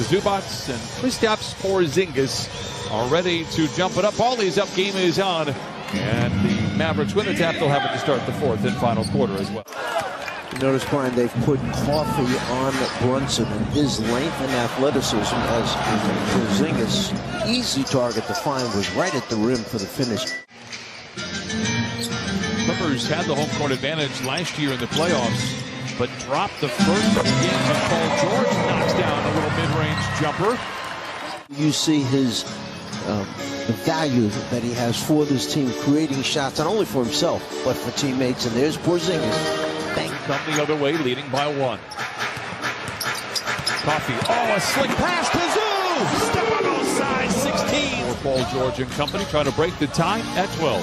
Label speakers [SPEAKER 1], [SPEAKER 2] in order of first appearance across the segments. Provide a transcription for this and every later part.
[SPEAKER 1] Zubats and Kristaps Porzingis are ready to jump it up. All is up, game is on. And the Mavericks win the tap. They'll have it to start the fourth and final quarter as well.
[SPEAKER 2] Notice, Brian, they've put Coffee on Brunson, and his length and athleticism as Porzingis, easy target to find, was right at the rim for the finish.
[SPEAKER 1] Clippers had the home court advantage last year in the playoffs, but dropped the first of the games, and Paul George knocks down a little mid-range jumper.
[SPEAKER 2] You see his the value that he has for this team, creating shots not only for himself but for teammates. And there's Porzingis.
[SPEAKER 1] Come the other way, leading by one. Coffee. Oh, a slick pass to Zoo! Step on both sides, 16. For Paul George and company, trying to break the tie at 12.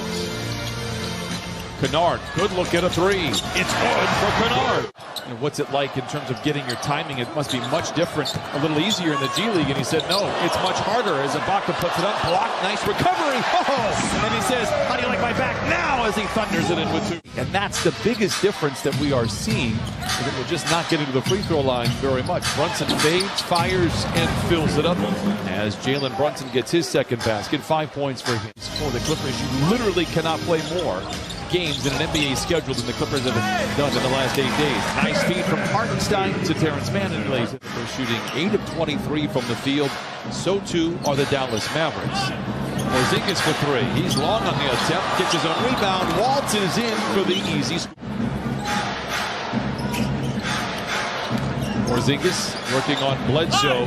[SPEAKER 1] Kennard, good look at a three. It's good for Kennard. And what's it like in terms of getting your timing? It must be much different, a little easier in the G League. And he said, no, it's much harder as Ibaka puts it up, blocked, nice recovery. Oh! And he says, how do you like my back now, as he thunders it in with two. And that's the biggest difference that we are seeing, is that we're just not getting to the free throw line very much. Brunson fades, fires, and fills it up as Jalen Brunson gets his second basket. 5 points for him. For the Clippers, you literally cannot play more games in an NBA schedule than the Clippers have done in the last 8 days. Nice feed from Hartenstein to Terrence Mann, and they're shooting 8 of 23 from the field. So too are the Dallas Mavericks. Porzingis for three. He's long on the attempt, gets his own rebound, waltzes in for the easy score. Porzingis working on Bledsoe.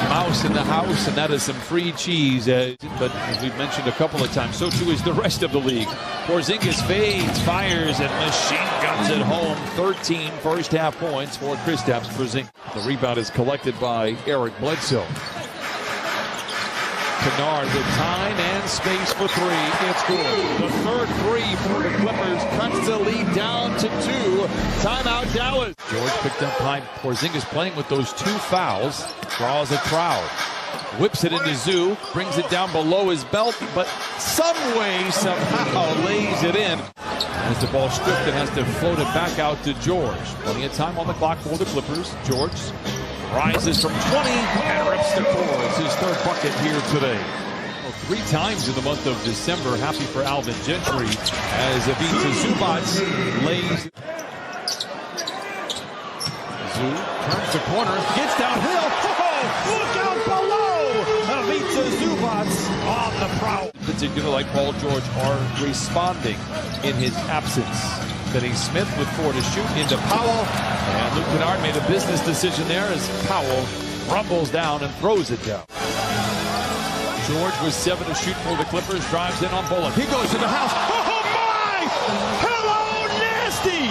[SPEAKER 1] Mouse in the house, and that is some free cheese. But as we've mentioned a couple of times, so too is the rest of the league. Porzingis fades, fires, and machine guns it home. 13 first half points for Kristaps Porzingis. The rebound is collected by Eric Bledsoe. Kennard with time and space for three. It's good. The third three for the Clippers cuts the lead down to 2. Timeout, Dallas. George picked up by Porzingis playing with those 2 fouls. Draws a crowd. Whips it into Zoo. Brings it down below his belt, but some way, somehow lays it in. As the ball stripped, and has to float it back out to George. Plenty of time on the clock for the Clippers. George rises from 20 and rips the core. It's his third bucket here today. Well, 3 times in the month of December. Happy for Alvin Gentry as Ivica Zubac lays. Zoo turns the corner, gets downhill. Oh, look out below! Ivica Zubac on the prowl. Particularly like Paul George are responding in his absence. Denny Smith with 4 to shoot into Powell. And Luke Kennard made a business decision there as Powell rumbles down and throws it down. George was 7 to shoot for the Clippers, drives in on Bullock. He goes to the house. Oh my! Hello, nasty!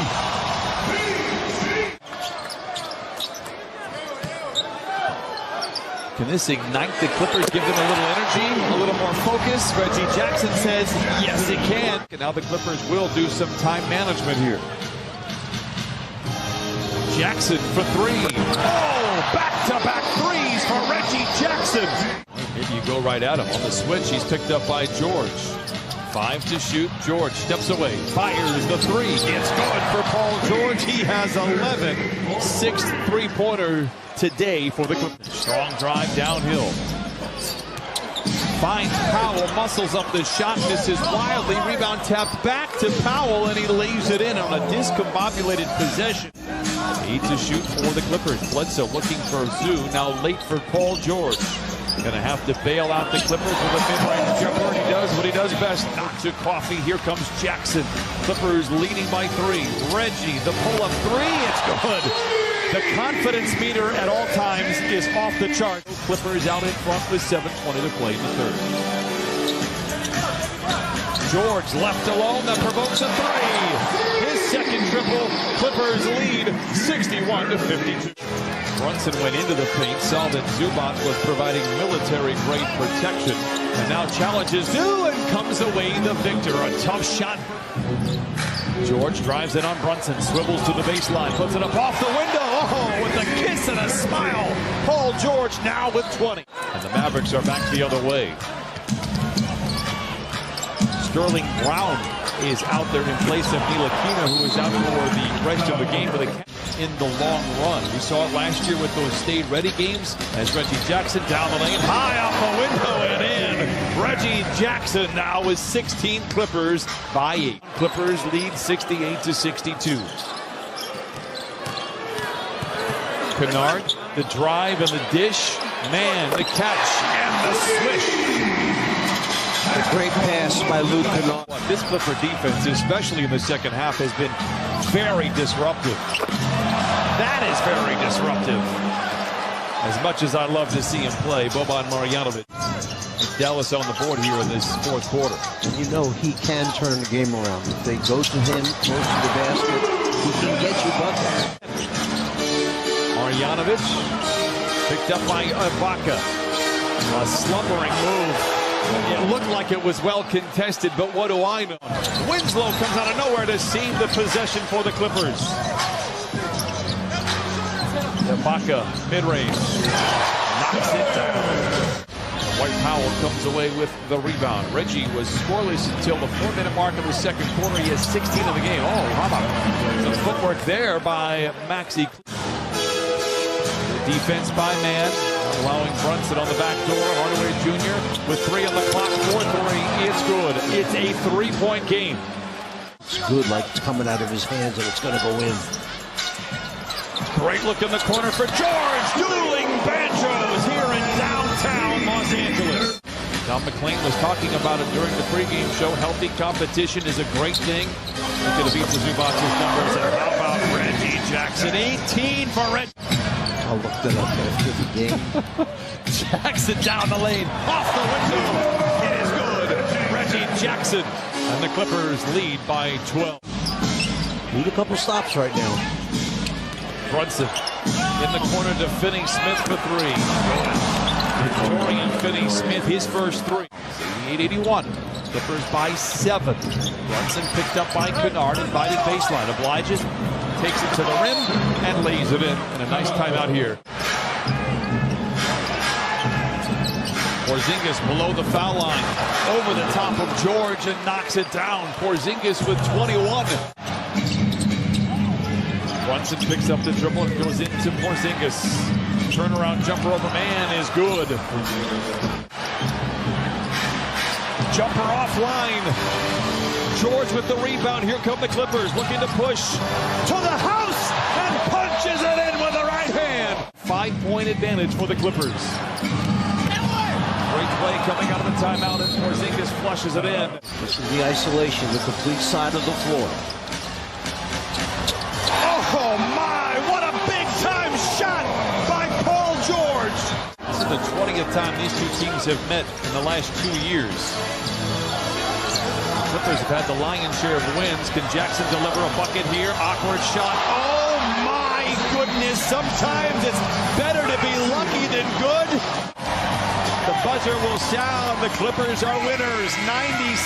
[SPEAKER 1] Can this ignite the Clippers, give them a little energy, a little more focus? Reggie Jackson says, yes, it can. And now the Clippers will do some time management here. Jackson for 3. Oh, back-to-back threes for Reggie Jackson. Maybe you go right at him. On the switch, he's picked up by George. 5 to shoot. George steps away, fires the 3. It's good for Paul George. He has 11. 6th three-pointer today for the Clippers. Strong drive downhill. Finds Powell, muscles up the shot, misses wildly. Rebound tapped back to Powell, and he lays it in on a discombobulated possession. 8 to shoot for the Clippers. Bledsoe looking for Zoo, now late for Paul George. Gonna have to bail out the Clippers with a mid-range jumper, and he does what he does best. Not to Coffee. Here comes Jackson. Clippers leading by 3. Reggie, the pull-up 3. It's good. The confidence meter at all times is off the chart. Clippers out in front with 7:20 to play in the third. George left alone. That provokes a 3. His second triple. Clippers lead 61 to 52. Brunson went into the paint, saw that Zubac was providing military-grade protection, and now challenges Zoo and comes away the victor. A tough shot. George drives in on Brunson, swivels to the baseline, puts it up off the window. Oh, with a kiss and a smile. Paul George now with 20. And the Mavericks are back the other way. Sterling Brown is out there in place of Ntilikina, who is out for the rest of the game. in the long run. We saw it last year with those stay-ready games as Reggie Jackson down the lane, high off the window and in. Reggie Jackson now with 16, Clippers by 8. Clippers lead 68-62. Kennard, the drive and the dish. Man, the catch and the swish.
[SPEAKER 2] A great pass by Luke Kennard.
[SPEAKER 1] This Clipper defense, especially in the second half, has been very disruptive. That is very disruptive. As much as I love to see him play, Boban Marjanovic. Dallas on the board here in this fourth quarter.
[SPEAKER 2] And you know he can turn the game around. If they go to him close to the basket, he can get you buckets.
[SPEAKER 1] Marjanovic picked up by Ibaka. A slumbering move. It looked like it was well contested, but what do I know? Winslow comes out of nowhere to save the possession for the Clippers. Ibaka, mid-range, knocks it down. Dwight Powell comes away with the rebound. Reggie was scoreless until the 4-minute mark of the second quarter. He has 16 in the game. Oh, how about some footwork there by Maxey. Defense by man, allowing Brunson on the back door. Hardaway Jr. with 3 on the clock, 4-3. It's good. It's a 3-point game.
[SPEAKER 2] It's good, like it's coming out of his hands and it's going to go in.
[SPEAKER 1] Great look in the corner for George. Dueling banjos here in downtown Los Angeles. Tom McClain was talking about it during the pregame show. Healthy competition is a great thing. Look at the Zubac's numbers. And how about Reggie Jackson? 18 for Reggie.
[SPEAKER 2] I looked it up after the game.
[SPEAKER 1] Jackson down the lane, off the window. It is good. Reggie Jackson. And the Clippers lead by 12.
[SPEAKER 2] Need a couple stops right now.
[SPEAKER 1] Brunson in the corner to Finney-Smith for 3. Victorian Finney-Smith, his first 3. 88-81. Clippers by 7. Brunson picked up by Kennard, invited baseline, obliges, takes it to the rim, and lays it in. And a nice timeout here. Porzingis below the foul line, over the top of George and knocks it down. Porzingis with 21. Brunson picks up the dribble and goes into Porzingis. Turnaround jumper over man is good. Jumper offline. George with the rebound. Here come the Clippers looking to push to the house and punches it in with the right hand. 5-point advantage for the Clippers. Great play coming out of the timeout and Porzingis flushes it in.
[SPEAKER 2] This is the isolation, the complete side of the floor.
[SPEAKER 1] Oh my, what a big time shot by Paul George. This is the 20th time these two teams have met in the last 2 years. The Clippers have had the lion's share of wins. Can Jackson deliver a bucket here? Awkward shot. Oh my goodness, sometimes it's better to be lucky than good. The buzzer will sound. The Clippers are winners, 96.